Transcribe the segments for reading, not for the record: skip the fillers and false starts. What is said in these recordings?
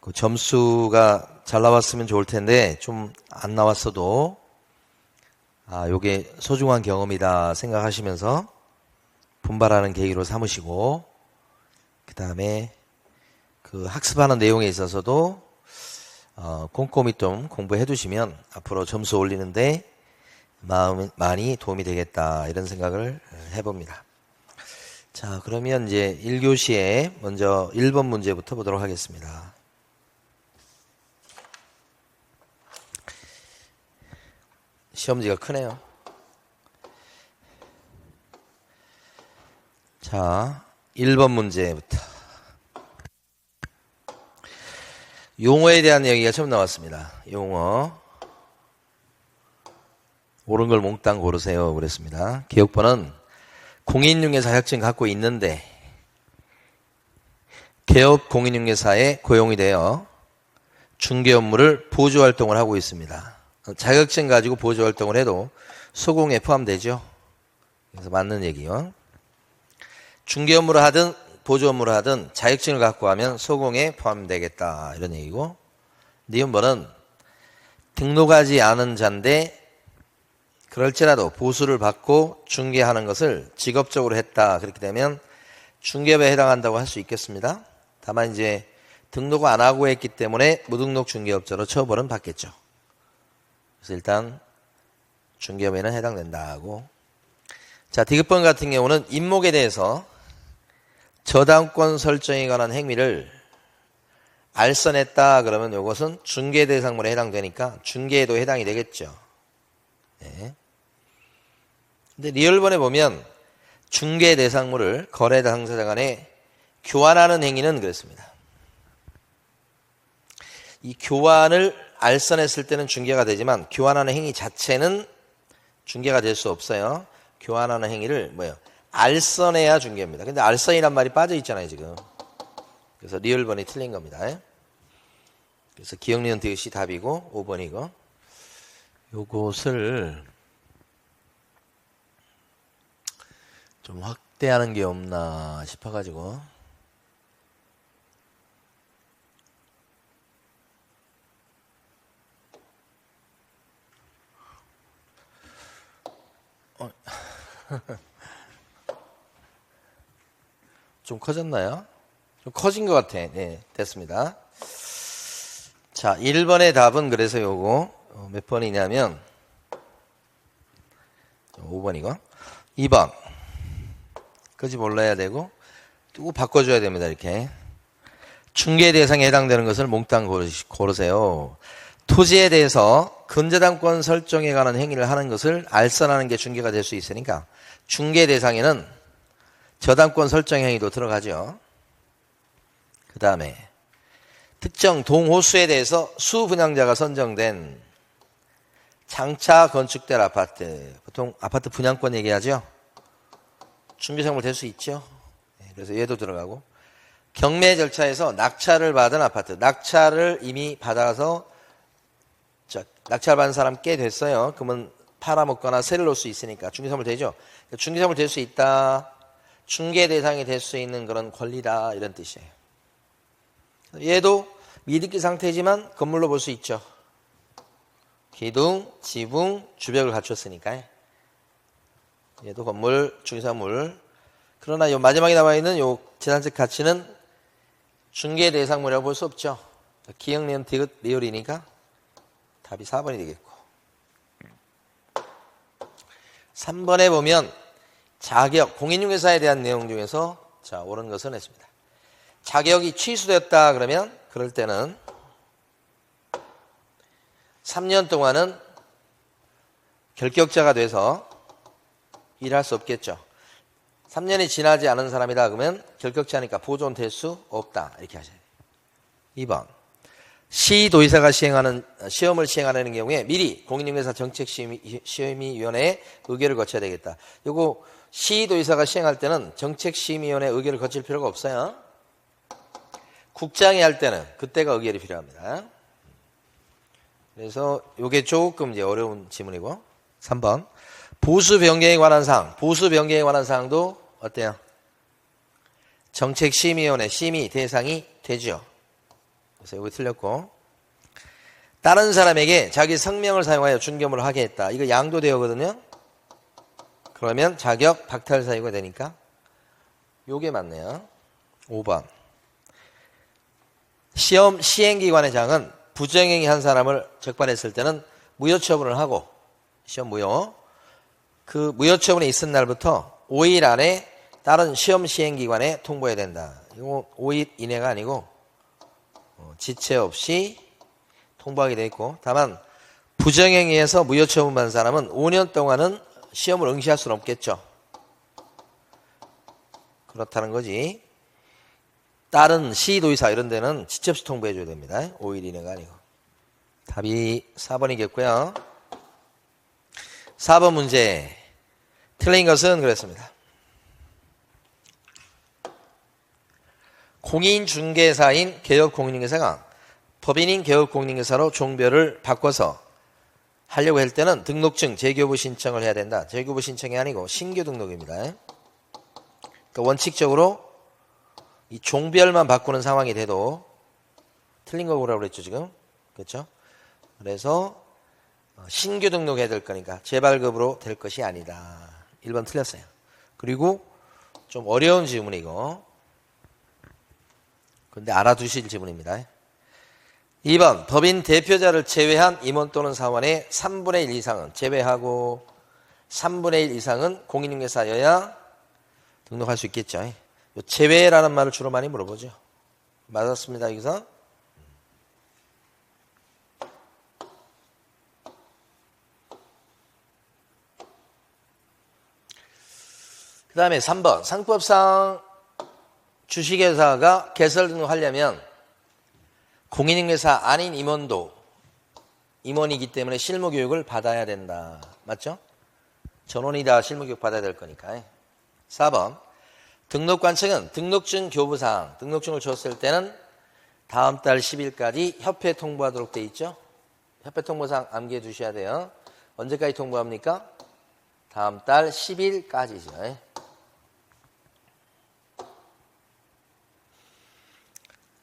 그 점수가 잘 나왔으면 좋을 텐데 좀 안 나왔어도 요게 소중한 경험이다 생각하시면서 분발하는 계기로 삼으시고, 그 다음에 그 학습하는 내용에 있어서도 꼼꼼히 좀 공부해 두시면 앞으로 점수 올리는데 많이 도움이 되겠다, 이런 생각을 해봅니다. 자, 그러면 이제 1교시에 먼저 1번 문제부터 보도록 하겠습니다. 시험지가 크네요. 자, 1번 문제부터. 용어에 대한 얘기가 처음 나왔습니다. 용어. 옳은 걸 몽땅 고르세요. 그랬습니다. 기억번은 공인중개사 자격증 갖고 있는데 개업 공인중개사에 고용이 되어 중개 업무를 보조활동을 하고 있습니다. 자격증 가지고 보조활동을 해도 소공에 포함되죠. 그래서 맞는 얘기요. 중개 업무를 하든 보조 업무를 하든 자격증을 갖고 하면 소공에 포함되겠다, 이런 얘기고, 니은번은 등록하지 않은 자인데 그럴지라도 보수를 받고 중개하는 것을 직업적으로 했다, 그렇게 되면 중개업에 해당한다고 할 수 있겠습니다. 다만 이제 등록을 안 하고 했기 때문에 무등록 중개업자로 처벌은 받겠죠. 그래서 일단 중개업에는 해당된다고. 자, 디귿번 같은 경우는 임목에 대해서 저당권 설정에 관한 행위를 알선했다 그러면 이것은 중개 대상물에 해당되니까 중개에도 해당이 되겠죠. 네. 근데 리얼번에 보면 중개 대상물을 거래 당사자 간에 교환하는 행위는 그랬습니다. 이 교환을 알선했을 때는 중개가 되지만 교환하는 행위 자체는 중개가 될 수 없어요. 교환하는 행위를 알선해야 중개입니다. 근데 알선이란 말이 빠져 있잖아요, 지금. 그래서 리얼번이 틀린 겁니다. 그래서 기억, 니은, 디귿이 답이고 5번이고, 요것을 좀 확대하는 게 없나 싶어가지고. 좀 커졌나요? 좀 커진 것 같아. 네, 됐습니다. 자, 1번의 답은 그래서 요거 몇 번이냐면 5번이고, 2번 그지 몰라야 되고 또 바꿔줘야 됩니다. 이렇게 중개 대상에 해당되는 것을 몽땅 고르세요. 토지에 대해서 근저당권 설정에 관한 행위를 하는 것을 알선하는 게 중개가 될 수 있으니까 중개 대상에는 저당권 설정 행위도 들어가죠. 그 다음에 특정 동호수에 대해서 수분양자가 선정된 장차 건축될 아파트, 보통 아파트 분양권 얘기하죠. 중개상물 될 수 있죠. 그래서 얘도 들어가고, 경매 절차에서 낙찰을 받은 아파트, 낙찰을 이미 받아서 낙찰 받은 사람 꽤 됐어요. 그러면 팔아먹거나 세를 놓을 수 있으니까 중개상물 되죠. 중개상물 될 수 있다, 중개 대상이 될 수 있는 그런 권리다, 이런 뜻이에요. 얘도 미등기 상태지만 건물로 볼 수 있죠. 기둥, 지붕, 주벽을 갖췄으니까. 얘도 건물, 중개상물. 그러나 요 마지막에 나와 있는 요 재산적 가치는 중개 대상물이라고 볼 수 없죠. 기억, 니은, 디귿, 리얼이니까 답이 4번이 되겠고. 3번에 보면 자격, 공인중개사에 대한 내용 중에서 옳은 것은 했습니다. 자격이 취소됐다 그러면 그럴 때는 3년 동안은 결격자가 돼서 일할 수 없겠죠. 3년이 지나지 않은 사람이다 그러면 결격자니까 보존 될 수 없다, 이렇게 하셔야 돼요. 2번 시도의사가 시험을 시행하는 경우에 미리 공인중개사 정책심의위원회에 의결을 거쳐야 되겠다. 요거 시도의사가 시행할 때는 정책심의위원회 의결을 거칠 필요가 없어요. 국장이 할 때는 그때가 의결이 필요합니다. 그래서 요게 조금 이제 어려운 지문이고. 3번 보수 변경에 관한 사항, 보수 변경에 관한 사항도 어때요? 정책심의위원회 심의 대상이 되죠. 그래서 여기 틀렸고. 다른 사람에게 자기 성명을 사용하여 중개업을 하게 했다. 이거 양도대여거든요. 그러면 자격 박탈 사유가 되니까 요게 맞네요. 5번. 시험 시행기관의 장은 부정행위 한 사람을 적발했을 때는 무효 처분을 하고, 시험 무효. 그 무효 처분이 있은 날부터 5일 안에 다른 시험 시행기관에 통보해야 된다. 이거 5일 이내가 아니고 지체 없이 통보하게 되어 있고, 다만 부정행위에서 무효 처분받은 사람은 5년 동안은 시험을 응시할 수는 없겠죠. 그렇다는 거지. 다른 시도의사 이런 데는 지체 없이 통보해 줘야 됩니다. 5일 이내가 아니고. 답이 4번이겠고요. 4번 문제. 틀린 것은 그랬습니다. 공인중개사인 개업공인중개사가 법인인 개업공인중개사로 종별을 바꿔서 하려고 할 때는 등록증 재교부 신청을 해야 된다. 재교부 신청이 아니고 신규 등록입니다. 그러니까 원칙적으로 이 종별만 바꾸는 상황이 돼도 틀린 거라고 그랬죠, 지금. 그렇죠? 그래서 신규 등록해야 될 거니까 재발급으로 될 것이 아니다. 1번 틀렸어요. 그리고 좀 어려운 지문이고, 근데 알아두실 지문입니다. 2번 법인 대표자를 제외한 임원 또는 사원의 3분의 1 이상은 제외하고 3분의 1 이상은 공인중개사여야 등록할 수 있겠죠. 제외라는 말을 주로 많이 물어보죠. 맞았습니다. 여기서. 그 다음에 3번 상법상 주식회사가 개설 등록하려면 공인중개사 아닌 임원도 임원이기 때문에 실무교육을 받아야 된다. 맞죠? 전원이 다 실무교육 받아야 될 거니까. 4번 등록관청은 등록증 교부사항, 등록증을 줬을 때는 다음 달 10일까지 협회 통보하도록 돼 있죠. 협회 통보사항 암기해 두셔야 돼요. 언제까지 통보합니까? 다음 달 10일까지죠.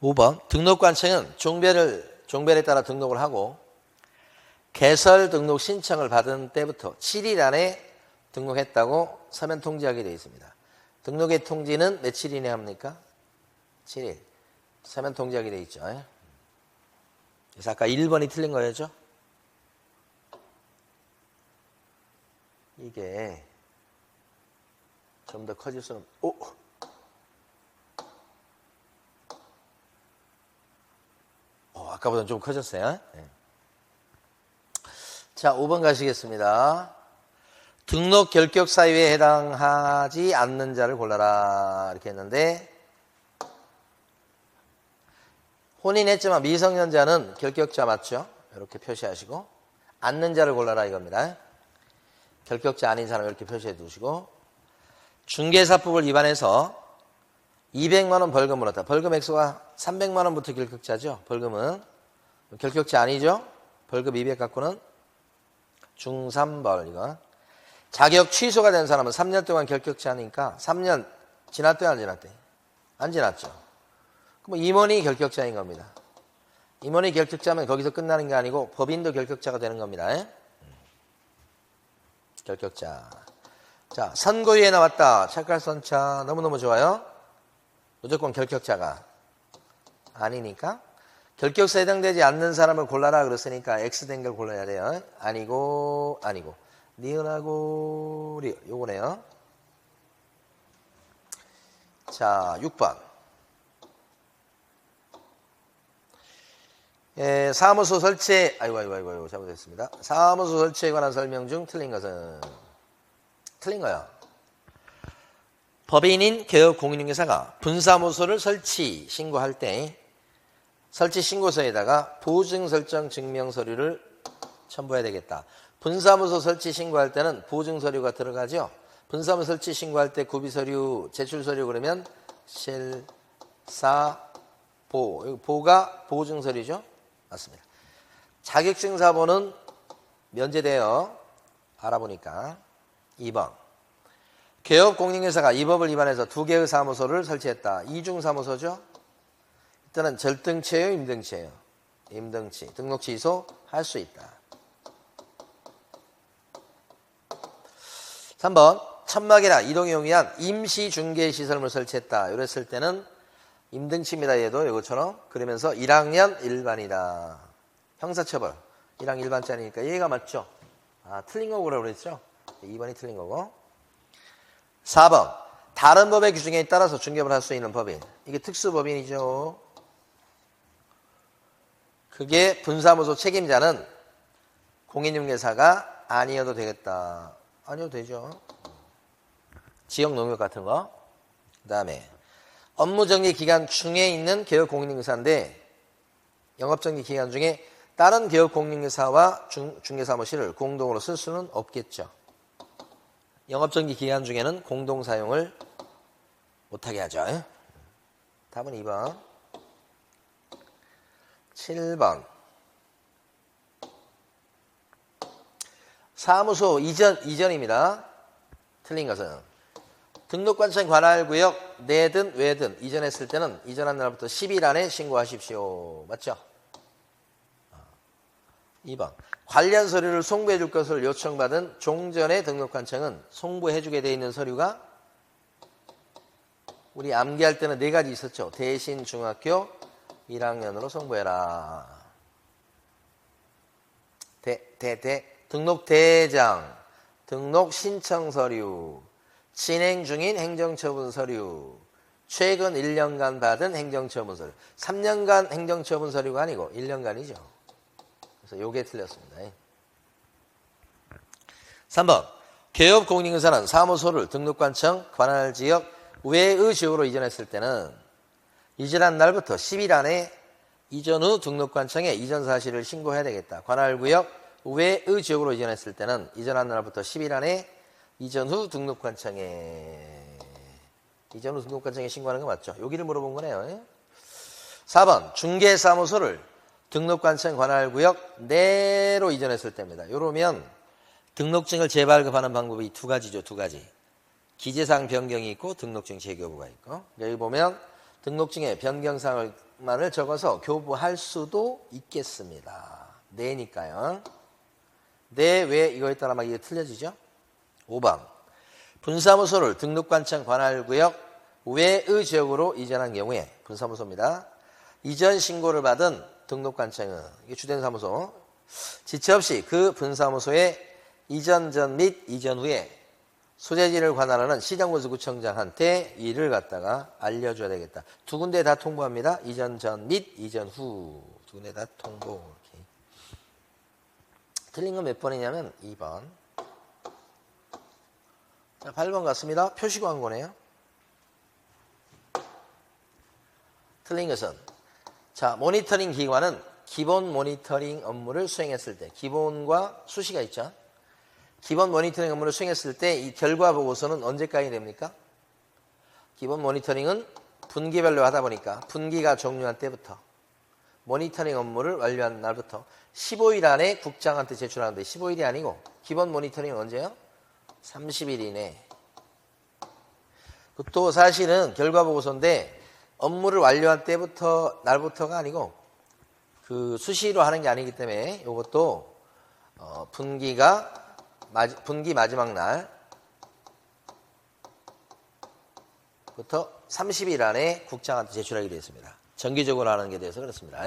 5번 등록관청은 종별에 따라 등록을 하고 개설 등록 신청을 받은 때부터 7일 안에 등록했다고 서면 통지하게 되어 있습니다. 등록의 통지는 며칠 이내 합니까? 7일. 서면 통지하게 되어 있죠. 그래서 아까 1번이 틀린 거였죠? 이게 좀 더 커질 수는, 아까보다는 좀 커졌어요. 네. 자, 5번 가시겠습니다. 등록 결격 사유에 해당하지 않는 자를 골라라. 이렇게 했는데, 혼인했지만 미성년자는 결격자 맞죠? 이렇게 표시하시고, 않는 자를 골라라 이겁니다. 결격자 아닌 사람 이렇게 표시해 두시고, 중개사법을 위반해서 200만 원 벌금 물었다. 벌금 액수가 300만 원부터 결격자죠. 벌금은 결격자 아니죠. 벌금 200 갖고는 중3벌 이거. 자격 취소가 된 사람은 3년 동안 결격자니까 3년 지났대요, 안 지났대? 안 지났죠. 그럼 임원이 결격자인 겁니다. 임원이 결격자면 거기서 끝나는 게 아니고 법인도 결격자가 되는 겁니다. 결격자. 자, 선고위에 나왔다. 찰칼선차 너무너무 좋아요. 무조건 결격자가 아니니까 결격사에 해당되지 않는 사람을 골라라 그랬으니까 X된 걸 골라야 돼요. 아니고 니은하고 리 요거네요. 자, 6번 사무소 설치 아이고 잘못했습니다. 사무소 설치에 관한 설명 중 틀린 것은 틀린 거예요. 법인인 개업공인중개사가 분사무소를 설치 신고할 때 설치 신고서에다가 보증 설정 증명 서류를 첨부해야 되겠다. 분사무소 설치 신고할 때는 보증 서류가 들어가죠. 분사무소 설치 신고할 때 구비 서류, 제출 서류 그러면 실사 보. 보가 보증 서류죠. 맞습니다. 자격증 사본은 면제돼요. 알아보니까. 2번. 개업공인중개사가 이 법을 위반해서 2개의 사무소를 설치했다. 이중사무소죠. 일단은 절등치예요, 임등치예요? 임등치. 등록 취소할 수 있다. 3번. 천막이나 이동용 위한 임시 중개 시설물 설치했다. 이랬을 때는 임등치입니다. 얘도 이것처럼. 그러면서 1학년 일반이다. 형사처벌. 1학년 일반짜리니까 얘가 맞죠? 아, 틀린 거라고 그랬죠? 2번이 틀린 거고. 4번. 다른 법의 규정에 따라서 중개를 할 수 있는 법인. 이게 특수법인이죠. 그게 분사무소 책임자는 공인중개사가 아니어도 되겠다. 아니어도 되죠. 지역농협 같은 거. 그 다음에 업무정지 기간 중에 있는 개업 공인중개사인데 영업정지 기간 중에 다른 개업 공인중개사와 중개사무실을 공동으로 쓸 수는 없겠죠. 영업정지 기간 중에는 공동 사용을 못하게 하죠. 답은 2번. 7번. 사무소 이전입니다. 틀린 것은 등록관청 관할구역 내든 외든 이전했을 때는 이전한 날부터 10일 안에 신고하십시오. 맞죠? 2번. 관련 서류를 송부해 줄 것을 요청받은 종전의 등록관청은 송부해 주게 되어 있는 서류가 우리 암기할 때는 4가지 있었죠. 대신 중학교 1학년으로 송부해라. 등록대장, 등록신청 서류, 진행 중인 행정처분 서류, 최근 1년간 받은 행정처분 서류. 3년간 행정처분 서류가 아니고 1년간이죠. 그래서 요게 틀렸습니다. 3번. 개업 공인중개사는 사무소를 등록관청 관할지역 외의 지역으로 이전했을 때는 이전한 날부터 10일 안에 이전 후 등록관청에 이전 사실을 신고해야 되겠다. 관할구역 외의 지역으로 이전했을 때는 이전한 날부터 10일 안에 이전 후 등록관청에 신고하는 거 맞죠? 여기를 물어본 거네요. 4번. 중개사무소를 등록관청 관할구역 내로 이전했을 때입니다. 이러면 등록증을 재발급하는 방법이 2가지죠. 2가지. 기재사항 변경이 있고 등록증 재교부가 있고. 여기 보면 등록증에 변경사항만을 적어서 교부할 수도 있겠습니다. 내니까요. 내, 왜 이거에 따라 막 이게 틀려지죠? 5번. 분사무소를 등록관청 관할구역 외의 지역으로 이전한 경우에 분사무소입니다. 이전 신고를 받은 등록관청은 이게 주된 사무소 지체 없이 그 분사무소에 이전 전 및 이전 후에 소재지를 관할하는 시정군수구청장한테 이를 갖다가 알려줘야 되겠다. 2군데 다 통보합니다. 이전 전 및 이전 후 2군데 다 통보. 이렇게. 틀린 건 몇 번이냐면 2번. 자, 8번 같습니다. 표시광고네요. 틀린 것은 자, 모니터링 기관은 기본 모니터링 업무를 수행했을 때 기본과 수시가 있죠. 기본 모니터링 업무를 수행했을 때 이 결과 보고서는 언제까지 됩니까? 기본 모니터링은 분기별로 하다 보니까 분기가 종료한 때부터 모니터링 업무를 완료한 날부터 15일 안에 국장한테 제출하는데 15일이 아니고 기본 모니터링은 언제요? 30일 이내. 또 사실은 결과 보고서인데 업무를 완료한 때부터 날부터가 아니고 그 수시로 하는 게 아니기 때문에 이것도 분기 마지막 날부터 30일 안에 국장한테 제출하게 되어 있습니다. 정기적으로 하는 게 돼서 그렇습니다.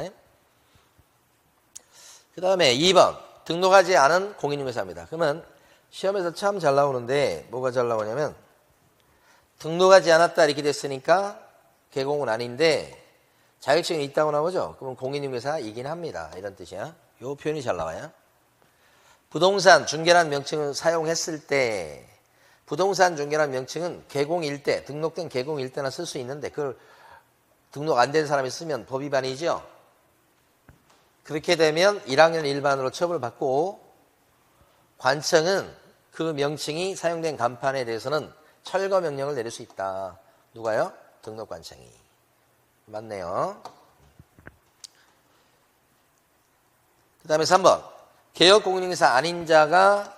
그 다음에 2번 등록하지 않은 공인중개사입니다. 그러면 시험에서 참 잘 나오는데 뭐가 잘 나오냐면 등록하지 않았다 이렇게 됐으니까 개공은 아닌데 자격증이 있다고 나오죠. 그러면 공인중개사이긴 합니다. 이런 뜻이야. 이 표현이 잘 나와요. 부동산 중개란 명칭을 사용했을 때 부동산 중개란 명칭은 개공일 때 등록된 개공일 때나 쓸 수 있는데 그걸 등록 안 된 사람이 쓰면 법 위반이죠. 그렇게 되면 1학년 일반으로 처벌받고 관청은 그 명칭이 사용된 간판에 대해서는 철거 명령을 내릴 수 있다. 누가요? 등록관청이. 맞네요. 그 다음에 3번. 개업공인중개사 아닌 자가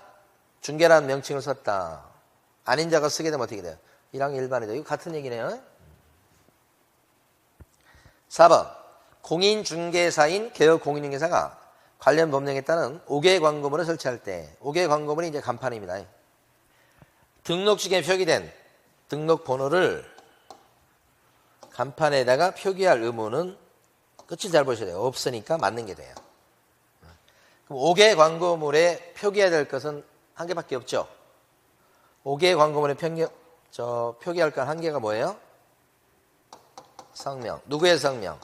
중개라는 명칭을 썼다. 아닌 자가 쓰게 되면 어떻게 돼요? 1학년 일반이다. 이거 같은 얘기네요. 4번. 공인중개사인 개업공인중개사가 관련 법령에 따른 5개 광고물을 설치할 때 5개 광고물이 이제 간판입니다. 등록증에 표기된 등록번호를 간판에다가 표기할 의무는 끝을 잘 보셔야 돼요. 없으니까 맞는 게 돼요. 그럼 5개 광고물에 표기해야 될 것은 한 개밖에 없죠. 5개 광고물에 표기할 건 한 개가 뭐예요? 성명. 누구의 성명?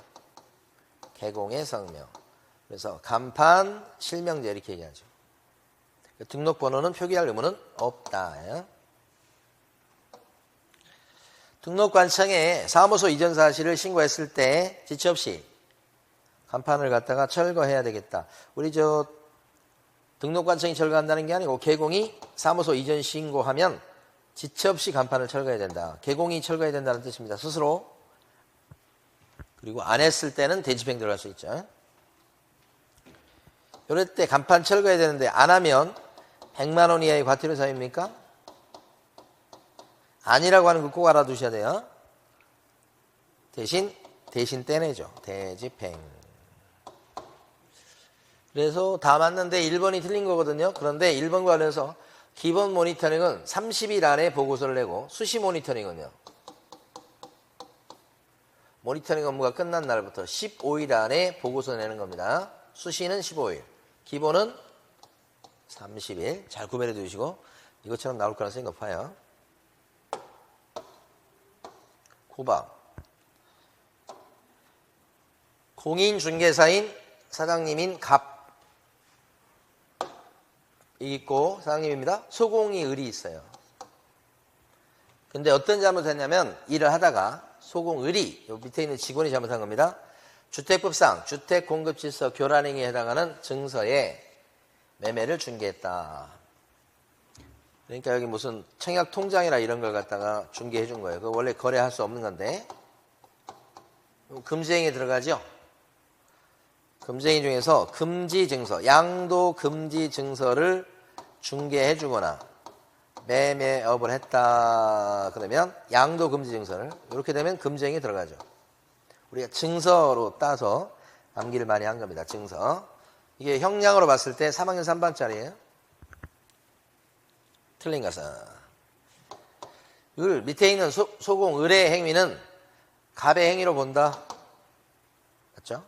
개공의 성명. 그래서 간판, 실명제 이렇게 얘기하죠. 등록번호는 표기할 의무는 없다. 등록관청에 사무소 이전 사실을 신고했을 때 지체 없이 간판을 갖다가 철거해야 되겠다. 우리 등록관청이 철거한다는 게 아니고 개공이 사무소 이전 신고하면 지체 없이 간판을 철거해야 된다. 개공이 철거해야 된다는 뜻입니다. 스스로. 그리고 안 했을 때는 대집행 들어갈 수 있죠. 이럴 때 간판 철거해야 되는데 안 하면 100만 원 이하의 과태료 사유입니까? 아니라고 하는 거 꼭 알아두셔야 돼요. 대신 떼내죠. 대집행. 그래서 다 맞는데 1번이 틀린 거거든요. 그런데 1번과 관련해서 기본 모니터링은 30일 안에 보고서를 내고 수시 모니터링은요. 모니터링 업무가 끝난 날부터 15일 안에 보고서 내는 겁니다. 수시는 15일. 기본은 30일. 잘 구별해 두시고 이것처럼 나올 가능성이 높아요. 9번. 공인중개사인 사장님인 갑 있고 사장님입니다. 소공이 을이 있어요. 근데 어떤 잘못했냐면 일을 하다가 소공을이 밑에 있는 직원이 잘못한 겁니다. 주택법상 주택공급질서 교란행위에 해당하는 증서에 매매를 중개했다. 그러니까 여기 무슨 청약통장이나 이런 걸 갖다가 중개해 준 거예요. 그거 원래 거래할 수 없는 건데 금지행위에 들어가죠. 금지행위 중에서 금지증서, 양도금지증서를 중개해 주거나 매매업을 했다. 그러면 양도금지증서를 이렇게 되면 금지행위에 들어가죠. 우리가 증서로 따서 암기를 많이 한 겁니다. 증서. 이게 형량으로 봤을 때 3학년 3반짜리예요. 틀린 것은 을 밑에 있는 소공 을의 행위는 갑의 행위로 본다. 맞죠?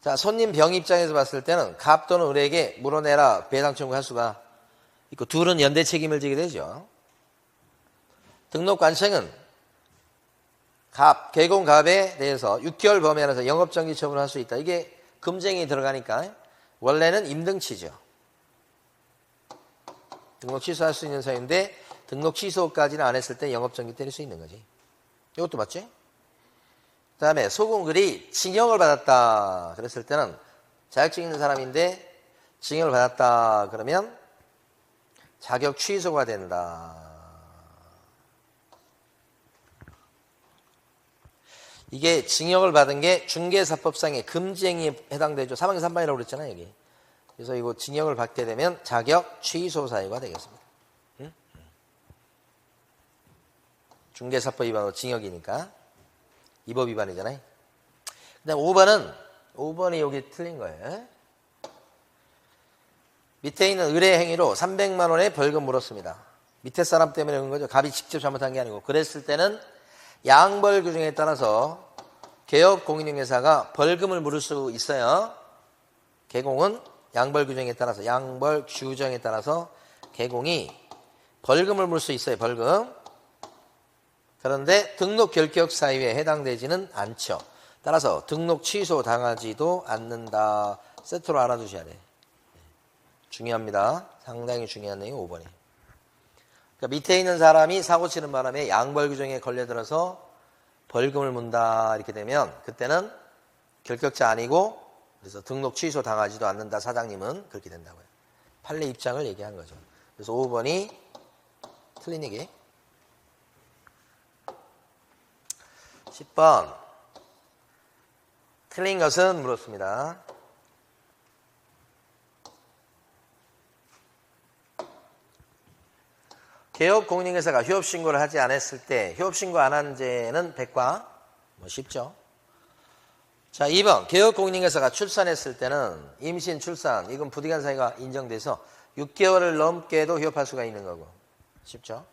자, 손님 병 입장에서 봤을 때는 갑 또는 을에게 물어내라 배상 청구할 수가 있고 둘은 연대 책임을 지게 되죠. 등록관청은 개공 갑에 대해서 6개월 범위 안에서 영업정지 처분을 할 수 있다. 이게 금쟁이 들어가니까 원래는 임등치죠. 등록 취소할 수 있는 사유인데 등록 취소까지는 안 했을 때 영업정지 때릴 수 있는 거지. 이것도 맞지? 그 다음에 소공글이 징역을 받았다. 그랬을 때는 자격증 있는 사람인데 징역을 받았다. 그러면 자격 취소가 된다. 이게 징역을 받은 게 중개사법상의 금지행위에 해당되죠. 3학년 3반이라고 그랬잖아요, 여기. 그래서 이거 징역을 받게 되면 자격 취소 사유가 되겠습니다. 응? 중개사법 위반으로 징역이니까. 이법 위반이잖아요. 그 다음 5번이 여기 틀린 거예요. 밑에 있는 의뢰 행위로 300만 원의 벌금 물었습니다. 밑에 사람 때문에 그런 거죠. 갑이 직접 잘못한 게 아니고. 그랬을 때는 양벌 규정에 따라서 개업 공인중개사가 벌금을 물을 수 있어요. 개공은 양벌 규정에 따라서 개공이 벌금을 물을 수 있어요. 벌금. 그런데 등록 결격 사유에 해당되지는 않죠. 따라서 등록 취소 당하지도 않는다. 세트로 알아두셔야 돼. 중요합니다. 상당히 중요한 내용이 5번이에요. 그러니까 밑에 있는 사람이 사고 치는 바람에 양벌 규정에 걸려들어서 벌금을 문다 이렇게 되면 그때는 결격자 아니고 그래서 등록 취소 당하지도 않는다. 사장님은 그렇게 된다고요. 판례 입장을 얘기한 거죠. 그래서 5번이 틀린 얘기. 10번 틀린 것은 물었습니다. 개업 공인중개사가 휴업신고를 하지 않았을 때 휴업신고 안 한 죄는 백과 쉽죠. 자, 2번. 개업공인중개사가 출산했을 때는 임신, 출산, 이건 부득이한 사유가 인정돼서 6개월을 넘게도 휴업할 수가 있는 거고. 쉽죠?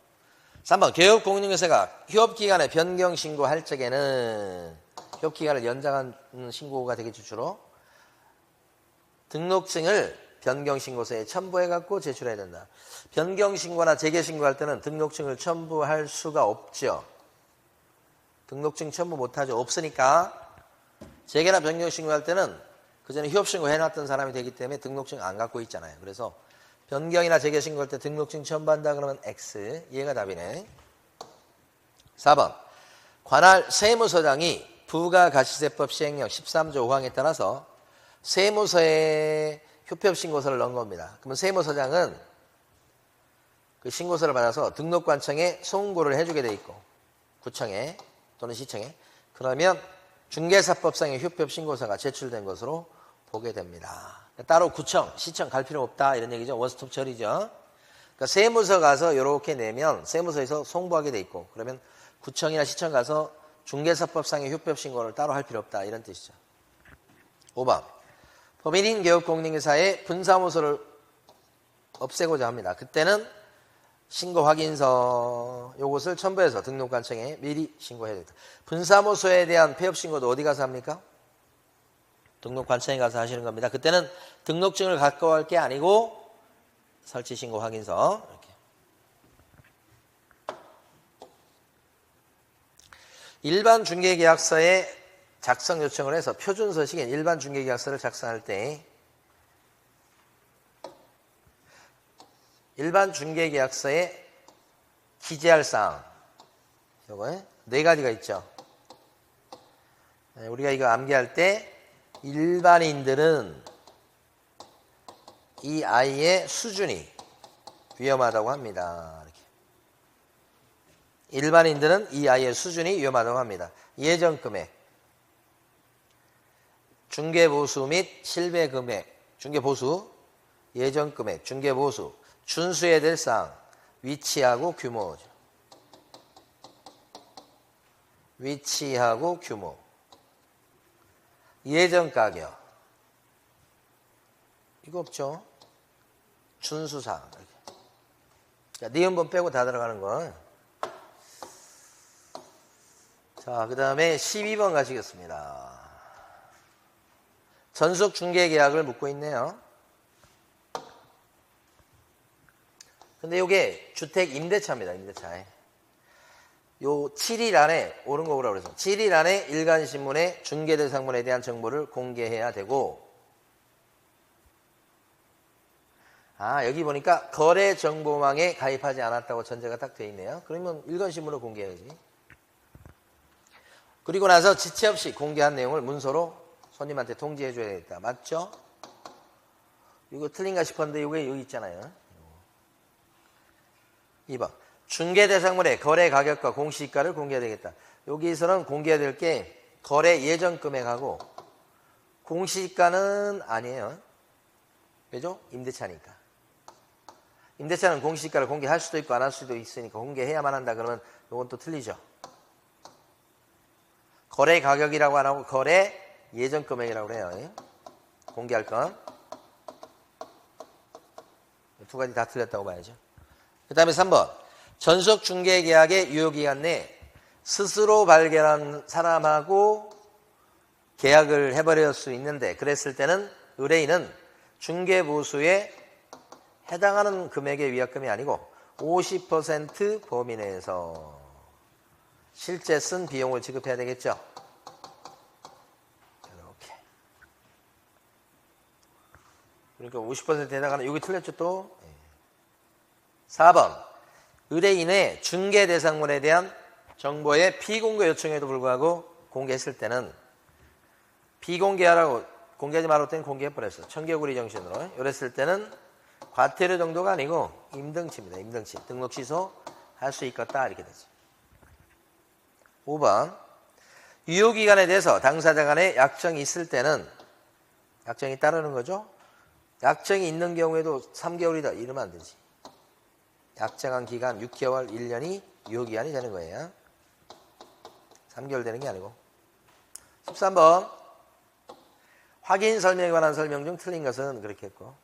3번. 개업공인중개사가 휴업기간에 변경 신고할 적에는 휴업기간을 연장한 신고가 되겠죠, 주로. 등록증을 변경신고서에 첨부해갖고 제출해야 된다. 변경신고나 재개신고할 때는 등록증을 첨부할 수가 없죠. 등록증 첨부 못하죠. 없으니까 재개나 변경신고할 때는 그 전에 휴업신고 해놨던 사람이 되기 때문에 등록증 안 갖고 있잖아요. 그래서 변경이나 재개신고할 때 등록증 첨부한다 그러면 X. 얘가 답이네. 4번. 관할 세무서장이 부가가시세법 시행령 13조 5항에 따라서 세무서에 휴업신고서를 넣은 겁니다. 그러면 세무서장은 그 신고서를 받아서 등록관청에 송고를 해주게 돼 있고 구청에 또는 시청에 그러면 중개사법상의 휴업신고서가 제출된 것으로 보게 됩니다. 따로 구청, 시청 갈 필요 없다 이런 얘기죠. 원스톱 처리죠. 그러니까 세무서 가서 이렇게 내면 세무서에서 송부하게 돼 있고 그러면 구청이나 시청 가서 중개사법상의 휴업신고를 따로 할 필요 없다 이런 뜻이죠. 5번. 법인인 개업공인중개사의 분사무소를 없애고자 합니다. 그때는 신고 확인서 요것을 첨부해서 등록관청에 미리 신고해야 됩니다. 분사무소에 대한 폐업신고도 어디 가서 합니까? 등록관청에 가서 하시는 겁니다. 그때는 등록증을 갖고 갈 게 아니고 설치신고 확인서 이렇게. 일반 중개계약서에 작성 요청을 해서 표준서식인 일반 중개계약서를 작성할 때 일반 중개계약서에 기재할 사항 요거 4가지가 있죠. 우리가 이거 암기할 때 일반인들은 이 아이의 수준이 위험하다고 합니다. 이렇게. 일반인들은 이 아이의 수준이 위험하다고 합니다. 예정금액, 중개보수 및 실배금액, 중개보수, 예정금액, 중개보수, 준수해야 될 사항, 위치하고 규모죠. 위치하고 규모, 예정가격, 이거 없죠. 준수사항. 자, 니은번 빼고 다 들어가는 거. 자, 그 다음에 12번 가시겠습니다. 전속 중개계약을 묻고 있네요. 근데 이게 주택 임대차입니다. 임대차. 요 7일 안에 옳은 거라고 그래서 7일 안에 일간신문에 중개대상물에 대한 정보를 공개해야 되고 여기 보니까 거래정보망에 가입하지 않았다고 전제가 딱 돼 있네요. 그러면 일간신문을 공개해야지. 그리고 나서 지체 없이 공개한 내용을 문서로 손님한테 통지해 줘야 되겠다. 맞죠? 이거 틀린가 싶었는데 이게 여기 있잖아요. 2번. 중개대상물의 거래 가격과 공시가를 공개해야 되겠다. 여기서는 공개해야 될 게 거래 예정 금액하고 공시가는 아니에요. 왜죠? 임대차니까. 임대차는 공시가를 공개할 수도 있고 안 할 수도 있으니까 공개해야만 한다 그러면 이건 또 틀리죠. 거래 가격이라고 안 하고 거래 예정 금액이라고 그래요. 공개할 건. 두 가지 다 틀렸다고 봐야죠. 그 다음에 3번. 전속 중개계약의 유효기간 내에 스스로 발견한 사람하고 계약을 해버릴 수 있는데 그랬을 때는 의뢰인은 중개보수에 해당하는 금액의 위약금이 아니고 50% 범위 내에서 실제 쓴 비용을 지급해야 되겠죠. 이렇게. 그러니까 50%에 해당하는 여기 틀렸죠 또. 4번. 의뢰인의 중개 대상물에 대한 정보의 비공개 요청에도 불구하고 공개했을 때는 비공개하라고 공개하지 말라고 때는 공개해버렸어. 청개구리 정신으로. 이랬을 때는 과태료 정도가 아니고 임등치입니다. 임등치. 등록 취소 할 수 있겠다 이렇게 되죠. 5번. 유효기간에 대해서 당사자 간에 약정이 있을 때는 약정이 따르는 거죠. 약정이 있는 경우에도 3개월이다 이러면 안 되지. 약정한 기간 6개월, 1년이 유효기간이 되는 거예요. 3개월 되는 게 아니고. 13번. 확인 설명에 관한 설명 중 틀린 것은 그렇게 했고.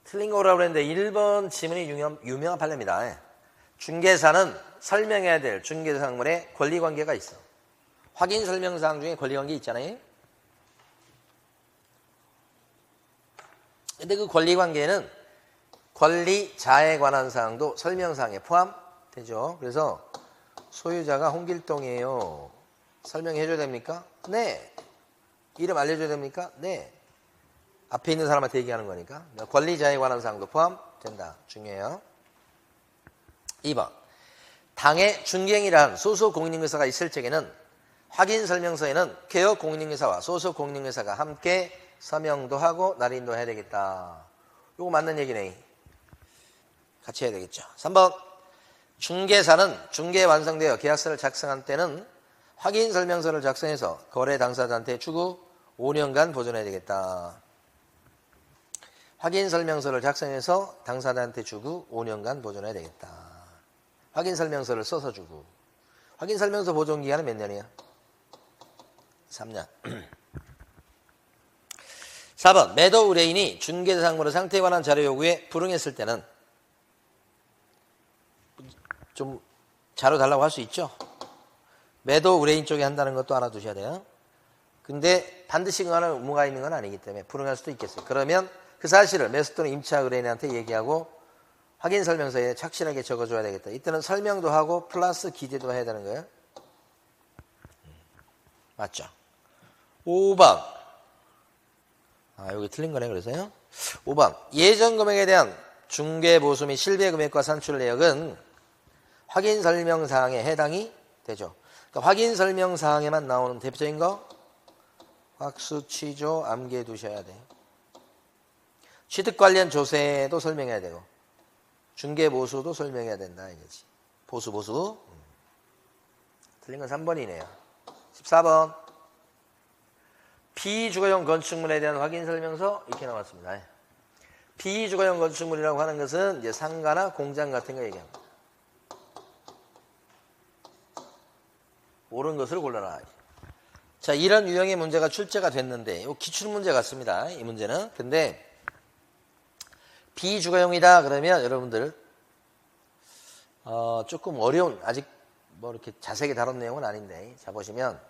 틀린 거 오라고 그랬는데 1번 지문이 유명한 판례입니다. 중개사는 설명해야 될 중개사항물에 권리관계가 있어. 확인 설명사항 중에 권리관계 있잖아요. 근데 그 권리관계는 권리자에 관한 사항도 설명사항에 포함되죠. 그래서 소유자가 홍길동이에요. 설명해줘야 됩니까? 네. 이름 알려줘야 됩니까? 네. 앞에 있는 사람한테 얘기하는 거니까. 권리자에 관한 사항도 포함된다. 중요해요. 2번. 당의 중개인이란 소속 공인중개사가 있을 적에는 확인 설명서에는 개업 공인중개사와 소속 공인중개사가 함께 서명도 하고 날인도 해야 되겠다. 이거 맞는 얘기네. 같이 해야 되겠죠. 3번. 중개사는 중개 완성되어 계약서를 작성한 때는 확인 설명서를 작성해서 거래 당사자한테 주고 5년간 보존해야 되겠다. 확인 설명서를 작성해서 당사자한테 주고 5년간 보존해야 되겠다. 확인 설명서를 써서 주고. 확인 설명서 보존 기간은 몇 년이야? 3년. 4번. 매도 의뢰인이 중개사항물의 상태에 관한 자료 요구에 불응했을 때는 좀 자료 달라고 할 수 있죠. 매도 의뢰인 쪽에 한다는 것도 알아두셔야 돼요. 근데 반드시 그거는 의무가 있는 건 아니기 때문에 불응할 수도 있겠어요. 그러면 그 사실을 매수 또는 임차 의뢰인한테 얘기하고 확인 설명서에 착실하게 적어줘야 되겠다. 이때는 설명도 하고 플러스 기재도 해야 되는 거예요. 맞죠? 5번. 여기 틀린 거네, 그래서요. 5번. 예전 금액에 대한 중개 보수 및 실배 금액과 산출 내역은 확인 설명 사항에 해당이 되죠. 그러니까 확인 설명 사항에만 나오는 대표적인 거 확수, 취조, 암기해 두셔야 돼요. 취득 관련 조세도 설명해야 되고 중개 보수도 설명해야 된다 이거지. 보수. 틀린 건 3번이네요. 14번. 비주거용 건축물에 대한 확인 설명서 이렇게 나왔습니다. 비주거용 건축물이라고 하는 것은 이제 상가나 공장 같은 거 얘기합니다. 옳은 것을 골라라. 자, 이런 유형의 문제가 출제가 됐는데, 이 기출문제 같습니다. 이 문제는. 근데, 비주거용이다 그러면 여러분들, 조금 어려운, 아직 뭐 이렇게 자세하게 다룬 내용은 아닌데, 자, 보시면,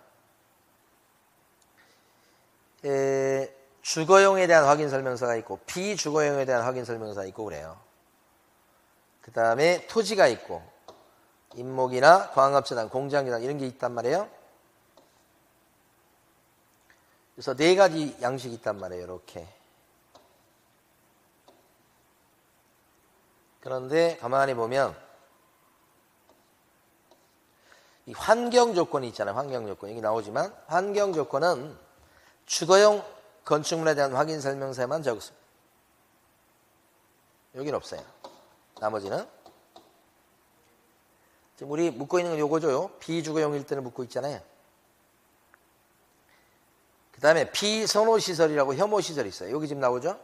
주거용에 대한 확인 설명서가 있고, 비주거용에 대한 확인 설명서가 있고 그래요. 그 다음에 토지가 있고, 임목이나 광업재단, 공장재단 이런 게 있단 말이에요. 그래서 4가지 양식이 있단 말이에요. 이렇게. 그런데 가만히 보면 이 환경 조건이 있잖아요. 환경 조건. 여기 나오지만 환경 조건은 주거용 건축물에 대한 확인 설명서에만 적었습니다. 여기는 없어요. 나머지는 지금 우리 묻고 있는 건 요거죠. 비주거용일 때는 묻고 있잖아요. 그 다음에 비선호시설이라고 혐오시설이 있어요. 여기 지금 나오죠.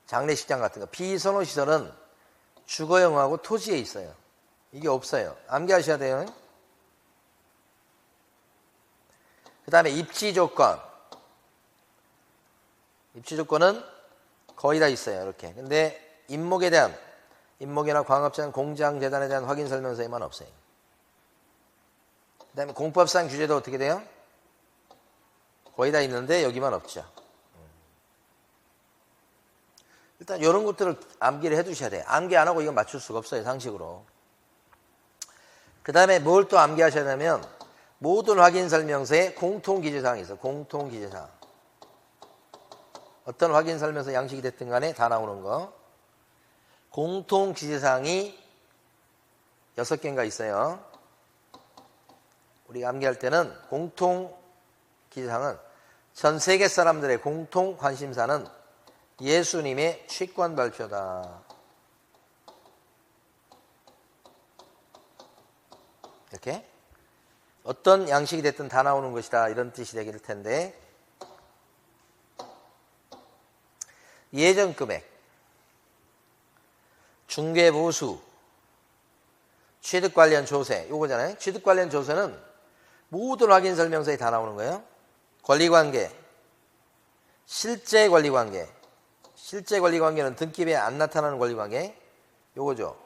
장례식장 같은 거. 비선호시설은 주거용하고 토지에 있어요. 이게 없어요. 암기하셔야 돼요. 그 다음에 입지조건. 입지조건은 거의 다 있어요. 이렇게. 근데 임목이나 광업재단, 공장재단에 대한 확인 설명서에만 없어요. 그 다음에 공법상 규제도 어떻게 돼요? 거의 다 있는데 여기만 없죠. 일단 이런 것들을 암기를 해두셔야 돼요. 암기 안 하고 이거 맞출 수가 없어요. 상식으로. 그 다음에 뭘 또 암기하셔야 되냐면 모든 확인 설명서에 공통기재사항이 있어요. 공통기재사항. 어떤 확인 설명서 양식이 됐든 간에 다 나오는 거. 공통기재사항이 6개인가 있어요. 우리가 암기할 때는 공통기재사항은 전 세계 사람들의 공통 관심사는 예수님의 취권 발표다. 이렇게 어떤 양식이 됐든 다 나오는 것이다. 이런 뜻이 되길 텐데 예전 금액, 중개보수, 취득 관련 조세 요거잖아요. 취득 관련 조세는 모든 확인 설명서에 다 나오는 거예요. 권리관계, 실제 권리관계. 실제 권리관계는 등기부에 안 나타나는 권리관계. 요거죠.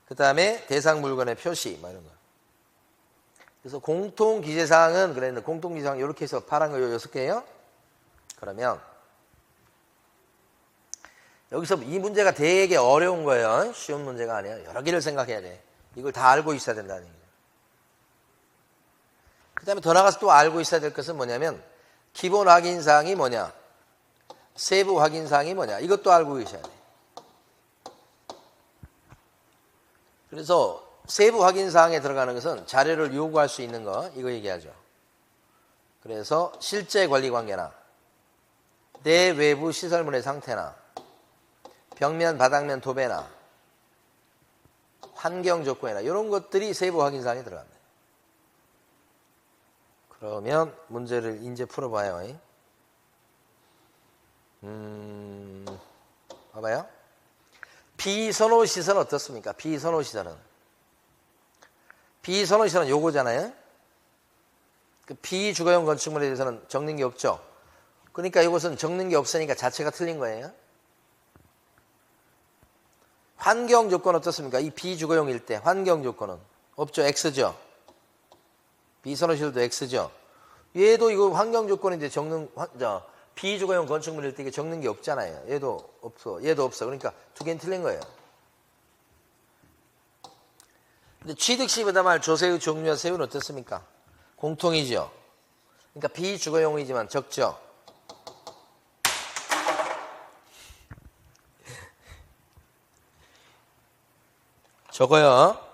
그 다음에 대상 물건의 표시, 뭐 이런 거. 그래서 공통기재사항은 그랬는데, 공통기재사항 이렇게 해서 파란 거 요 6개예요. 그러면, 여기서 이 문제가 되게 어려운 거예요. 쉬운 문제가 아니에요. 여러 개를 생각해야 돼. 이걸 다 알고 있어야 된다는 얘기예요. 그 다음에 더 나가서 또 알고 있어야 될 것은 뭐냐면, 기본 확인사항이 뭐냐, 세부 확인사항이 뭐냐, 이것도 알고 계셔야 돼. 그래서 세부 확인사항에 들어가는 것은 자료를 요구할 수 있는 거, 이거 얘기하죠. 그래서 실제 권리관계나 내 외부 시설물의 상태나 벽면, 바닥면, 도배나 환경 조건이나 이런 것들이 세부 확인사항에 들어갑니다. 그러면 문제를 이제 풀어봐요. 봐봐요. 비선호 시설은 어떻습니까? 비선호 시설은 요거잖아요. 그 비주거용 건축물에 대해서는 적는 게 없죠. 그러니까 이것은 적는 게 없으니까 자체가 틀린 거예요. 환경 조건 어떻습니까? 이 비주거용일 때 환경 조건은 없죠. X죠. 비선호 시설도 X죠. 얘도 이거 환경 조건인데 비주거용 건축물일 때 이게 적는 게 없잖아요. 얘도 없어. 얘도 없어. 그러니까 두 개는 틀린 거예요. 근데 취득시 부담할 조세의 종류와 세율은 어떻습니까? 공통이죠. 그러니까 비주거용이지만 적죠. 적어요.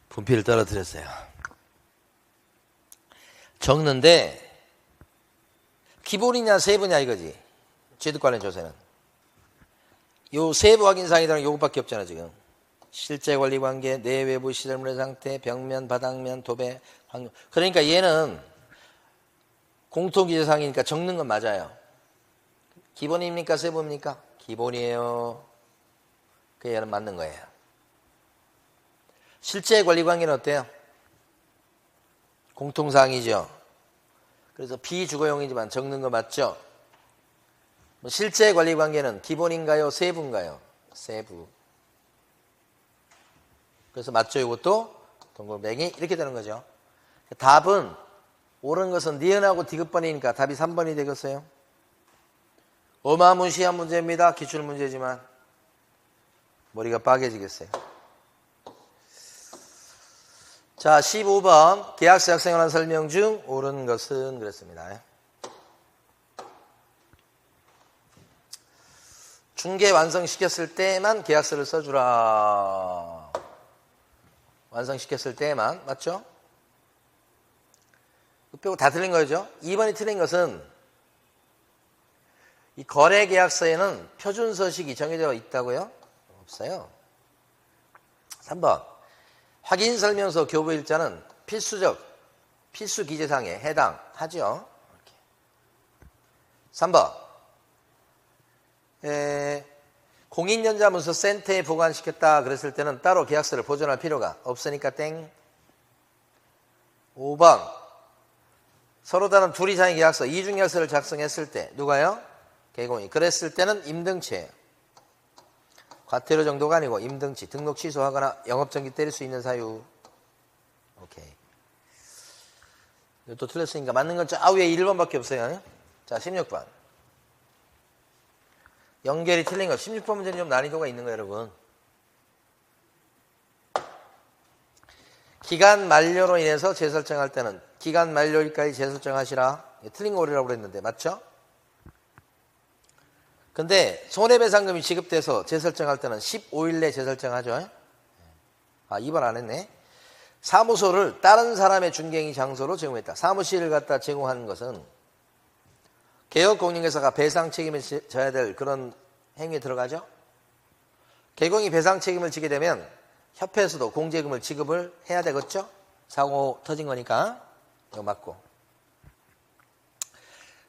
분필을 떨어뜨렸어요. 적는데 기본이냐 세부냐 이거지. 취득 관련 조세는. 요 세부 확인사항이라는 요것밖에 없잖아 지금. 실제 권리관계, 내외부 시설물의 상태, 벽면, 바닥면, 도배, 환경. 그러니까 얘는 공통기재사항이니까 적는 건 맞아요. 기본입니까 세부입니까? 기본이에요. 그 얘는 맞는 거예요. 실제 권리관계는 어때요? 공통사항이죠. 그래서 비주거용이지만 적는 거 맞죠? 실제 권리관계는 기본인가요? 세부인가요? 세부. 그래서 맞죠? 이것도 동글뱅이 이렇게 되는 거죠. 답은 옳은 것은 니은하고 디귿번이니까 답이 3번이 되겠어요. 어마무시한 문제입니다. 기출문제지만 머리가 빠개지겠어요. 자, 15번 계약서 작성에 관한 설명 중 옳은 것은 그랬습니다. 중개 완성시켰을 때만 계약서를 써주라. 완성시켰을 때만, 맞죠? 빼고 다 틀린 거죠. 2번이 틀린 것은 이 거래계약서에는 표준서식이 정해져 있다고요? 없어요. 3번 확인설명서 교부일자는 필수 기재사항에 해당하죠. 이렇게. 3번 공인연자문서 센터에 보관시켰다 그랬을 때는 따로 계약서를 보존할 필요가 없으니까 땡. 5번 서로 다른 둘 이상의 계약서, 이중계약서를 작성했을 때 누가요? 개공이. 그랬을 때는 임등치예요. 과태료 정도가 아니고 임등치, 등록 취소하거나 영업정지 때릴 수 있는 사유. 오케이. 이것도 틀렸으니까 맞는 건 저 위에 1번밖에 없어요. 자, 16번. 연결이 틀린 거. 16번 문제는 좀 난이도가 있는 거예요, 여러분. 기간 만료로 인해서 재설정할 때는 기간 만료일까지 재설정하시라. 틀린 거 오리라고 그랬는데 맞죠? 근데 손해배상금이 지급돼서 재설정할 때는 15일 내 재설정하죠. 아, 2번 안 했네. 사무소를 다른 사람의 중개행위 장소로 제공했다. 사무실을 갖다 제공하는 것은 개업공인회사가 배상 책임을 져야 될 그런 행위에 들어가죠. 개공이 배상 책임을 지게 되면 협회에서도 공제금을 지급을 해야 되겠죠. 사고 터진 거니까 이거 맞고.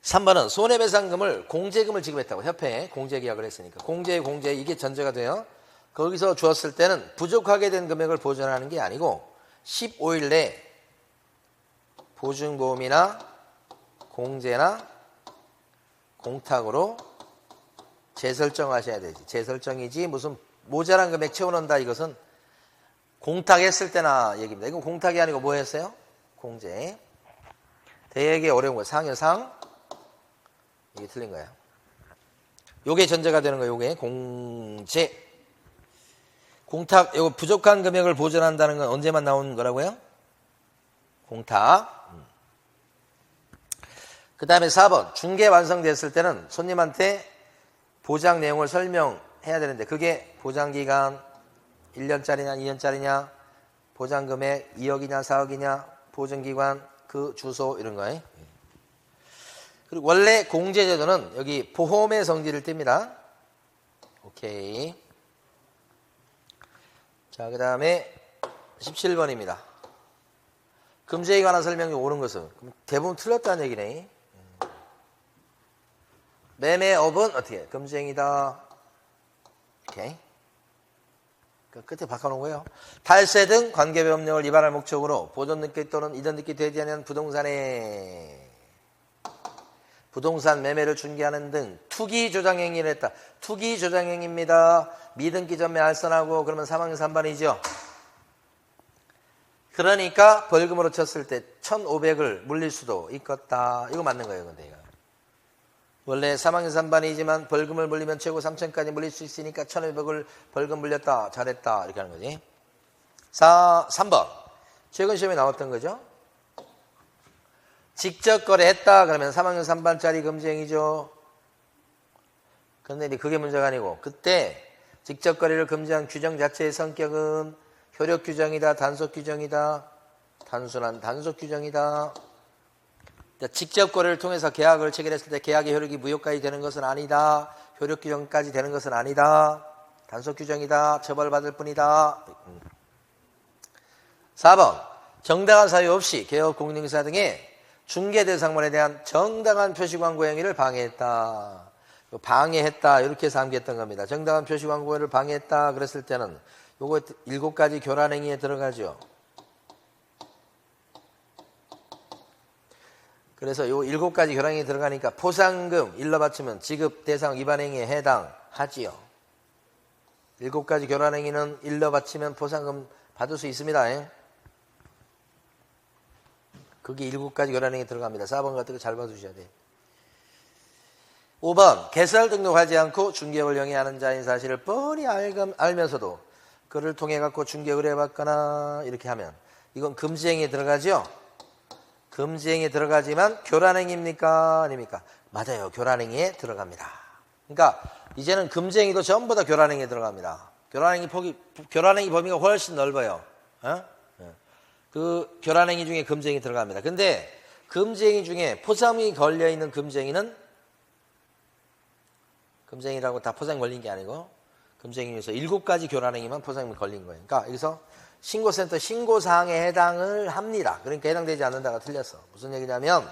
3번은 손해배상금을 공제금을 지급했다고. 협회에 공제계약을 했으니까. 공제 이게 전제가 돼요. 거기서 주었을 때는 부족하게 된 금액을 보전하는 게 아니고 15일 내에 보증보험이나 공제나 공탁으로 재설정하셔야 되지. 재설정이지 무슨 모자란 금액 채워놓는다 이것은 공탁했을 때나 얘기입니다. 이건 공탁이 아니고 뭐 했어요? 공제. 되게 어려운 거예요. 상여상. 이게 틀린 거예요. 요게 전제가 되는 거예요. 요게 공제. 공탁, 요거 부족한 금액을 보전한다는 건 언제만 나오는 거라고요? 공탁. 그 다음에 4번. 중개 완성됐을 때는 손님한테 보장 내용을 설명해야 되는데 그게 보장기간 1년짜리냐 2년짜리냐 보장금액 2억이냐 4억이냐 보증기관 그 주소 이런 거예요. 그리고 원래 공제제도는 여기 보험의 성질을 띱니다. 오케이. 자, 그 다음에 17번입니다. 금제에 관한 설명이 옳은 것은 대부분 틀렸다는 얘기네. 매매업은 어떻게? 금지행위다. 오케이. 그 끝에 바꿔놓은 거예요. 탈세 등 관계법령을 위반할 목적으로 보존 등기 또는 이전 등기 되지 않은 부동산에 부동산 매매를 중개하는 등 투기 조장 행위를 했다. 투기 조장 행위입니다. 미등기 전매 알선하고 그러면 사망 산반이죠. 그러니까 벌금으로 쳤을 때 1,500을 물릴 수도 있겠다. 이거 맞는 거예요, 근데 이거. 원래 사망유산반이지만 벌금을 물리면 최고 3,000까지 물릴 수 있으니까 1,500을 벌금 물렸다. 잘했다. 이렇게 하는 거지. 3번. 최근 시험에 나왔던 거죠. 직접 거래했다. 그러면 사망유산반짜리 금지행위죠. 그런데 그게 문제가 아니고 그때 직접 거래를 금지한 규정 자체의 성격은 효력 규정이다. 단속 규정이다. 단순한 단속 규정이다. 직접 거래를 통해서 계약을 체결했을 때 계약의 효력이 무효까지 되는 것은 아니다. 효력 규정까지 되는 것은 아니다. 단속 규정이다. 처벌받을 뿐이다. 4번. 정당한 사유 없이 개업 공인중개사 등의 중개 대상물에 대한 정당한 표시 광고 행위를 방해했다. 방해했다. 이렇게 해서 암기했던 겁니다. 정당한 표시 광고를 방해했다. 그랬을 때는 요거 7가지 교란 행위에 들어가죠. 그래서 요 7가지 교란행위 들어가니까 포상금 일러 바치면 지급 대상 위반 행위에 해당하지요. 7가지 교란행위는 일러 바치면 포상금 받을 수 있습니다. 그게 7가지 교란행위 들어갑니다. 4번 같은 거 잘 봐주셔야 돼요. 5번. 개설 등록하지 않고 중개업을 영위하는 자인 사실을 뻔히 알면서도 그를 통해 갖고 중개 의뢰받거나 이렇게 하면 이건 금지행위에 들어가죠. 금지행위에 들어가지만 교란행위입니까? 아닙니까? 맞아요. 교란행위에 들어갑니다. 그러니까 이제는 금지행위도 전부 다 교란행위에 들어갑니다. 교란행위 범위가 훨씬 넓어요. 그 교란행위 중에 금지행위 들어갑니다. 근데 금지행위 중에 포상이 걸려있는 금지행위는 금지행위라고 다 포상이 걸린 게 아니고 금지행위에서 7가지 교란행위만 포상이 걸린 거예요. 그러니까 여기서 신고센터 신고사항에 해당을 합니다. 그러니까 해당되지 않는다가 틀렸어. 무슨 얘기냐면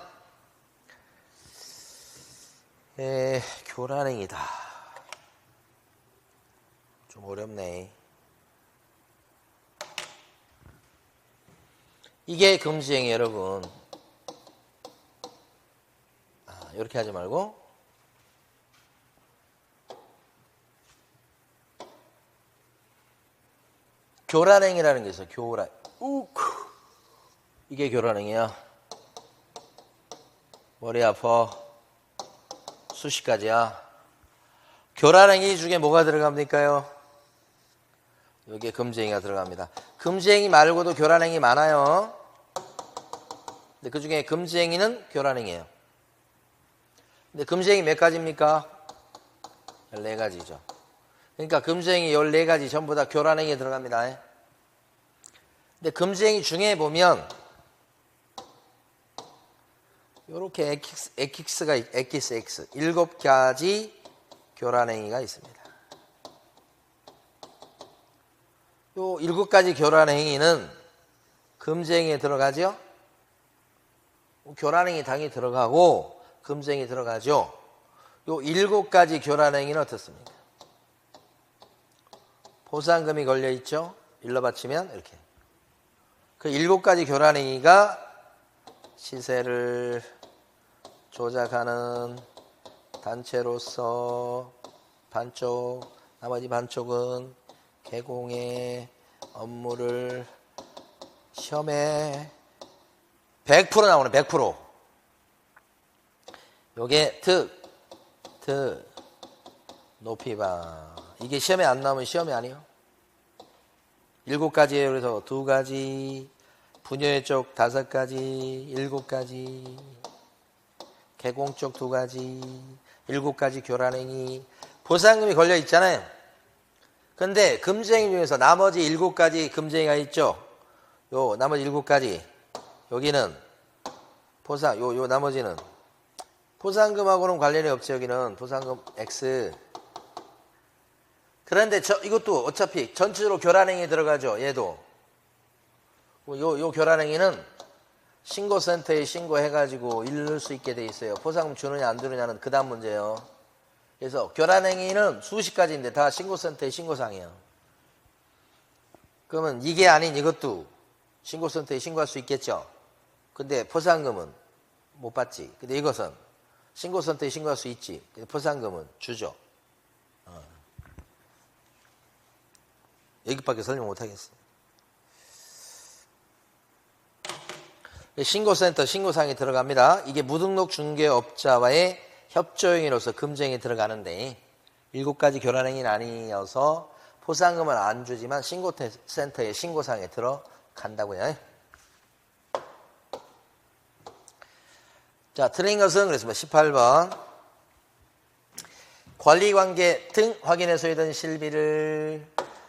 교란행위다. 좀 어렵네. 이게 금지행위 여러분. 이렇게 하지 말고 교란행위라는 게 있어. 교란. 이게 교란행위야. 머리 아파. 수시까지야. 교란행위 중에 뭐가 들어갑니까요? 여기에 금지행위가 들어갑니다. 금지행위 말고도 교란행위 많아요. 근데 그 중에 금지행위는 교란행위예요. 근데 금지행위 몇 가지입니까? 14가지죠. 그러니까 금지행위 14가지 전부 다 교란행위에 들어갑니다. 근데 금지행위 중에 보면 이렇게 엑기스가 엑기스 X 7가지 교란행위가 있습니다. 요 7가지 교란행위는 금지행위에 들어가죠. 교란행위 당연히 들어가고 금쟁이 들어가죠. 요 7가지 교란행위는 어떻습니까? 보상금이 걸려있죠. 일러 바치면 이렇게. 그 7가지 교란행위가 시세를 조작하는 단체로서 반쪽, 나머지 반쪽은 개공의 업무를 시험에 100% 나오네. 100%. 요게 특, 높이방. 이게 시험에 안 나오면 시험이 아니에요. 7가지예요. 그래서 2가지, 분녀의 쪽 5가지, 7가지, 개공 쪽 2가지, 7가지 교란행위, 보상금이 걸려 있잖아요. 근데 금쟁이 중에서 나머지 7가지 금쟁이가 있죠. 요 나머지 7가지. 여기는 요 나머지는 보상금하고는 관련이 없죠. 여기는 보상금 X. 그런데 이것도 어차피 전체적으로 교란행위에 들어가죠. 얘도. 요 교란행위는 신고센터에 신고해가지고 잃을 수 있게 돼 있어요. 보상금 주느냐 안 주느냐는 그 다음 문제예요. 그래서 교란행위는 수십 가지인데 다 신고센터에 신고사항이에요. 그러면 이게 아닌 이것도 신고센터에 신고할 수 있겠죠. 근데 보상금은 못 받지. 근데 이것은 신고센터에 신고할 수 있지. 근데 보상금은 주죠. 여기밖에 설명 못 하겠어. 신고센터 신고사항이 들어갑니다. 이게 무등록 중개업자와의 협조행위로서 금쟁이 들어가는데 7가지 교란행위는 아니어서 보상금은 안 주지만 신고센터의 신고사항에 들어간다고요. 자, 틀린 것은 그랬습니다. 18번. 권리관계 등 확인에 소요된 실비를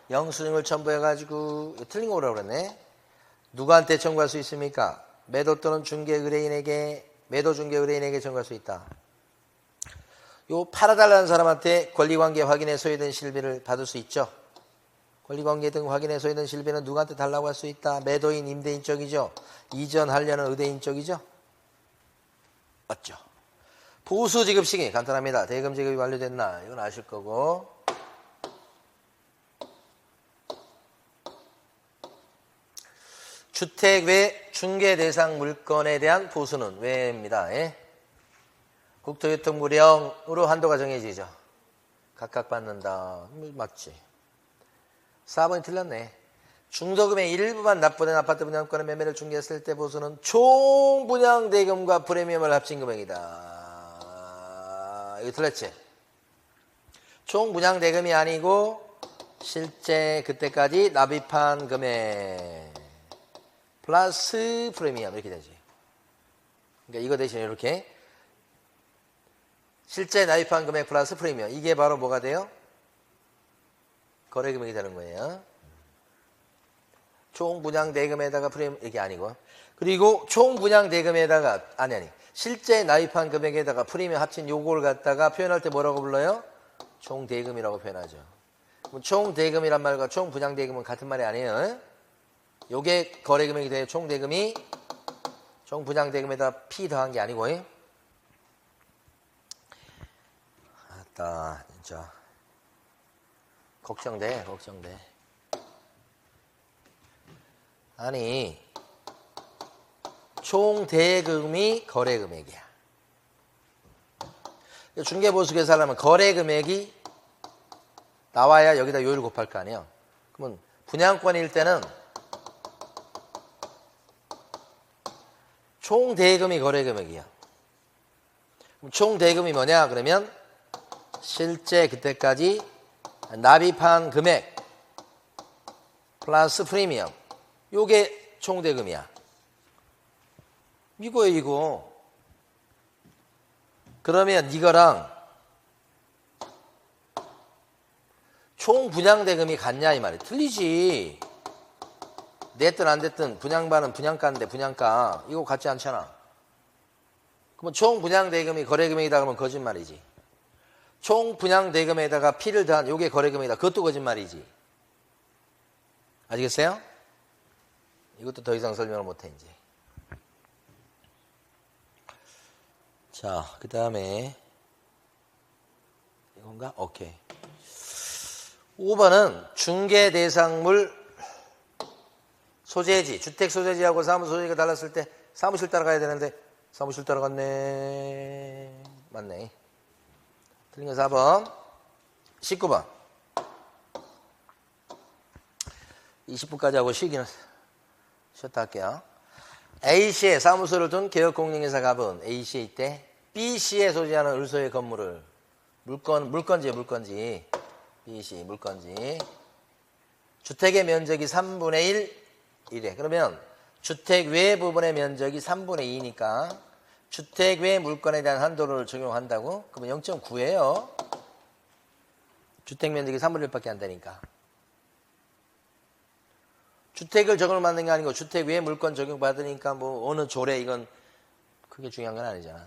영수증을 첨부해가지고 틀린 거 오라고 그랬네. 누구한테 청구할 수 있습니까? 매도 또는 중개 의뢰인에게, 매도 중개 의뢰인에게 청구할 수 있다. 요 팔아달라는 사람한테 권리관계 확인에 소요된 실비를 받을 수 있죠. 권리관계 등 확인에 소요된 실비는 누구한테 달라고 할 수 있다. 매도인, 임대인 쪽이죠. 이전하려는 의뢰인 쪽이죠. 맞죠. 보수 지급 시기 간단합니다. 대금 지급이 완료됐나 이건 아실 거고. 주택 외 중개 대상 물건에 대한 보수는 왜입니다. 예? 국토교통부령으로 한도가 정해지죠. 각각 받는다. 맞지. 4번이 틀렸네. 중도금의 일부만 납부된 아파트 분양권의 매매를 중개했을 때 보수는 총 분양 대금과 프리미엄을 합친 금액이다. 이거 틀렸지? 총 분양 대금이 아니고 실제 그때까지 납입한 금액 플러스 프리미엄 이렇게 되지. 그러니까 이거 대신에 이렇게 실제 납입한 금액 플러스 프리미엄 이게 바로 뭐가 돼요? 거래 금액이 되는 거예요. 총 분양 대금에다가 프리미엄 이게 아니고 그리고 총 분양 대금에다가 아니 실제 납입한 금액에다가 프리미엄 합친 요걸 갖다가 표현할 때 뭐라고 불러요? 총 대금이라고 표현하죠. 총 대금이란 말과 총 분양 대금은 같은 말이 아니에요. 요게 거래 금액이 돼요. 총 대금이 총 분양 대금에다 P 더한 게 아니고. 아따 진짜 걱정돼. 아니 총 대금이 거래 금액이야. 중개보수 계산하면 거래 금액이 나와야 여기다 요율 곱할 거 아니에요. 그러면 분양권일 때는 총 대금이 거래 금액이야. 그럼 총 대금이 뭐냐? 그러면 실제 그때까지 납입한 금액 플러스 프리미엄 요게 총 대금이야. 이거예요, 이거. 그러면 이거랑 총 분양 대금이 같냐 이 말이야. 틀리지. 냈든 안 됐든 분양반은 분양가인데 분양가 이거 같지 않잖아. 그러면 총 분양 대금이 거래 금액이다 그러면 거짓말이지. 총 분양 대금에다가 P를 더한 요게 거래 금액이다. 그것도 거짓말이지. 아시겠어요? 이것도 더 이상 설명을 못해 이제. 자, 그 다음에 이건가? 오케이. 5번은 중개대상물 소재지, 주택 소재지하고 사무소 소재지가 달랐을 때 사무실 따라가야 되는데 사무실 따라갔네. 맞네. 틀린 거 4번. 19번. 20분까지 하고 쉬었다 할게요. A씨의 사무소를 둔 개업공인회사 갑은 A씨에 있대. B씨에 소지하는 을소의 건물을 물건지 B씨 물건지 주택의 면적이 3분의 1이래. 그러면 주택 외 부분의 면적이 3분의 2니까 주택 외 물건에 대한 한도를 적용한다고? 그러면 0.9예요. 주택 면적이 3분의 1밖에 안 되니까. 주택을 적용을 받는 게 아니고 주택 외 물건 적용받으니까 뭐 어느 조례 이건 그게 중요한 건 아니잖아.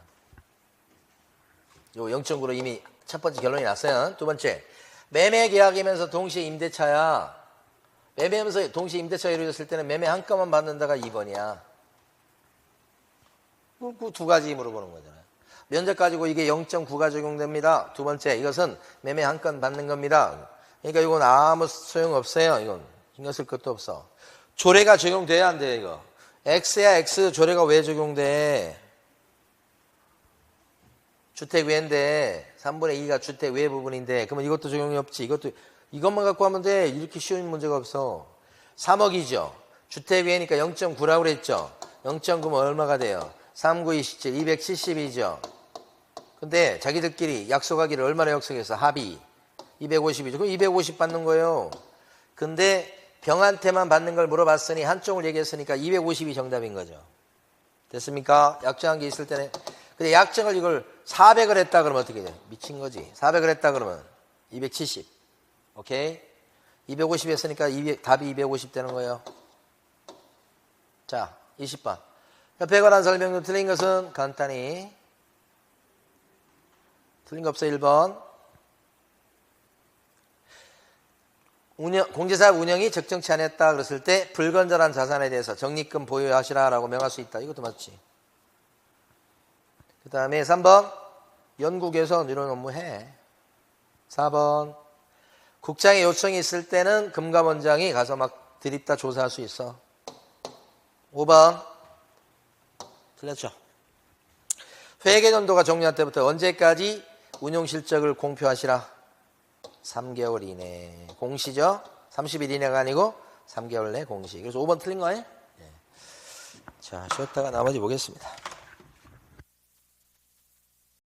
요 0.9로 이미 첫 번째 결론이 났어요. 두 번째, 매매 계약이면서 동시에 임대차야. 매매하면서 동시에 임대차가 이루어졌을 때는 매매 한 건만 받는다가 2번이야. 그 두 가지 물어보는 거잖아요. 면적 가지고 이게 0.9가 적용됩니다. 두 번째, 이것은 매매 한 건 받는 겁니다. 그러니까 이건 아무 소용없어요. 이건 신경 쓸 것도 없어. 조례가 적용돼야 안 돼요, 이거. X야, X 조례가 왜 적용돼? 주택 외인데 3분의 2가 주택 외 부분인데 그러면 이것도 적용이 없지. 이것만 갖고 하면 돼. 이렇게 쉬운 문제가 없어. 3억이죠. 주택 외니까 0.9라고 그랬죠. 0.9면 얼마가 돼요? 3, 9, 27, 270이죠. 근데 자기들끼리 약속하기를 얼마나 약속했어? 합의 250이죠. 그럼 250 받는 거예요. 근데 병한테만 받는 걸 물어봤으니 한쪽을 얘기했으니까 250이 정답인 거죠. 됐습니까? 약정한 게 있을 때는. 근데 약정을 이걸 400을 했다 그러면 어떻게 돼? 미친 거지. 400을 했다 그러면 270. 오케이? 250 했으니까 답이 250 되는 거예요. 자, 20번. 옆에 관한 설명 중 틀린 것은 간단히. 틀린 거 없어, 1번. 공제사업 운영이 적정치 않았다 그랬을 때 불건전한 자산에 대해서 적립금 보유하시라라고 명할 수 있다. 이것도 맞지. 그 다음에 3번. 연구에서 이런 업무 해. 4번. 국장의 요청이 있을 때는 금감원장이 가서 막 드립다 조사할 수 있어. 5번. 틀렸죠. 회계연도가 종료할 때부터 언제까지 운용실적을 공표하시라. 3개월 이내. 공시죠. 30일 이내가 아니고 3개월 내 공시. 그래서 5번 틀린 거예요? 네. 자, 쉬었다가 나머지 보겠습니다.